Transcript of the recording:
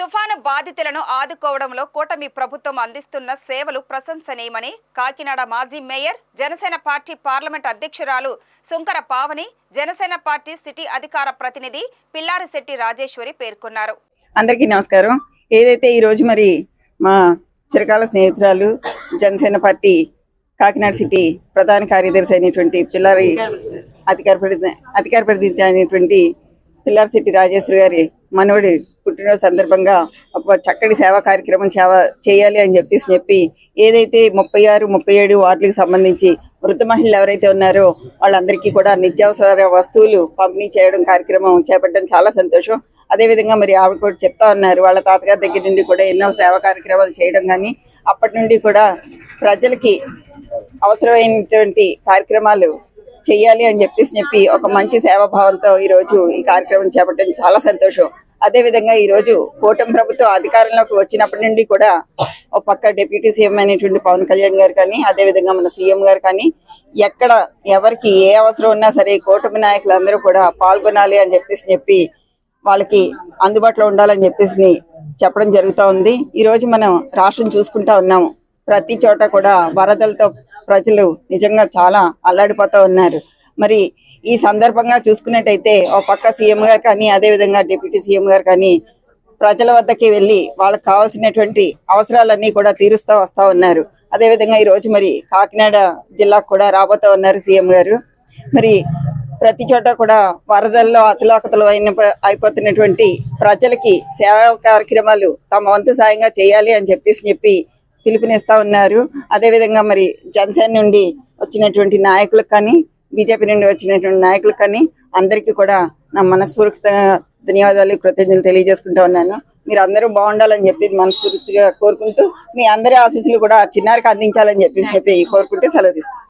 తుఫాను బాధితులను ఆదుకోవడంలో కూటమి ప్రభుత్వం అందిస్తున్న సేవలు ప్రశంసనీయమని కాకినాడ మాజీ మేయర్ జనసేన పార్టీ పార్లమెంట్ అధ్యక్షురాలు సుంకర పావని జనసేన పార్టీ సిటీ అధికార ప్రతినిధి పిల్లారిశెట్టి రాజేశ్వరి పేర్కొన్నారు. అందరికీ నమస్కారం. ఏదైతే ఈ రోజు మరి మా చిరకాల స్నేహితురాలు జనసేన పార్టీ కాకినాడ సిటీ ప్రధాన కార్యదర్శి అయినటువంటి పిల్లారి అధికార ప్రతినిధి అయినటువంటి పిల్లారిశెట్టి రాజేశ్వరి గారి మనవడి పుట్టినరోజు సందర్భంగా ఒక చక్కటి సేవా కార్యక్రమం చేయాలి అని చెప్పి ఏదైతే 36, 37 వార్డులకు సంబంధించి వృద్ధ మహిళలు ఎవరైతే ఉన్నారో వాళ్ళందరికీ కూడా నిత్యావసర వస్తువులు పంపిణీ చేయడం కార్యక్రమం చేపట్టడం చాలా సంతోషం. అదేవిధంగా మరి ఆవిడ కూడా చెప్తా ఉన్నారు, వాళ్ళ తాతగారి దగ్గర నుండి కూడా ఎన్నో సేవా కార్యక్రమాలు చేయడం కానీ అప్పటి నుండి కూడా ప్రజలకి అవసరమైనటువంటి కార్యక్రమాలు చెయ్యాలి అని చెప్పి ఒక మంచి సేవాభావంతో ఈరోజు ఈ కార్యక్రమం చేపట్టడం చాలా సంతోషం. అదేవిధంగా ఈరోజు కూటమి ప్రభుత్వం అధికారంలోకి వచ్చినప్పటి నుండి కూడా ఒక పక్క డిప్యూటీ సీఎం అయినటువంటి పవన్ కళ్యాణ్ గారు కానీ అదేవిధంగా మన సీఎం గారు కానీ ఎక్కడ ఎవరికి ఏ అవసరం ఉన్నా సరే కూటమి నాయకులందరూ కూడా పాల్గొనాలి అని చెప్పి వాళ్ళకి అందుబాటులో ఉండాలని చెప్పడం జరుగుతూ ఉంది. ఈరోజు మనం రాష్ట్రం చూసుకుంటా ఉన్నాము, ప్రతి చోట కూడా వరదలతో ప్రజలు నిజంగా చాలా అల్లాడిపోతూ ఉన్నారు. మరి ఈ సందర్భంగా చూసుకున్నట్టయితే ఒక పక్క సీఎం గారు కానీ అదేవిధంగా డిప్యూటీ సీఎం గారు కానీ ప్రజల వద్దకి వెళ్ళి వాళ్ళకి కావాల్సినటువంటి అవసరాలన్నీ కూడా తీరుస్తూ వస్తూ ఉన్నారు. అదేవిధంగా ఈరోజు మరి కాకినాడ జిల్లాకు కూడా రాబోతూ ఉన్నారు సీఎం గారు. మరి ప్రతి చోట కూడా వరదల్లో అతలాకుతలు అయిపోతున్నటువంటి ప్రజలకి సేవా కార్యక్రమాలు తమ వంతు సాయంగా చేయాలి అని చెప్పి పిలుపునిస్తా ఉన్నారు. అదేవిధంగా మరి జనసేన నుండి వచ్చినటువంటి నాయకులకు కానీ బీజేపీ నుండి వచ్చినటువంటి నాయకులకు కానీ అందరికీ కూడా నా మనస్ఫూర్తిగా ధన్యవాదాలు, కృతజ్ఞతలు తెలియజేసుకుంటా ఉన్నాను. మీరు అందరూ బాగుండాలని చెప్పి మనస్ఫూర్తిగా కోరుకుంటూ మీ అందరి ఆశీస్సులు కూడా చిన్నారికి అందించాలని చెప్పి కోరుకుంటూ సెలవు తీసుకుంటాను.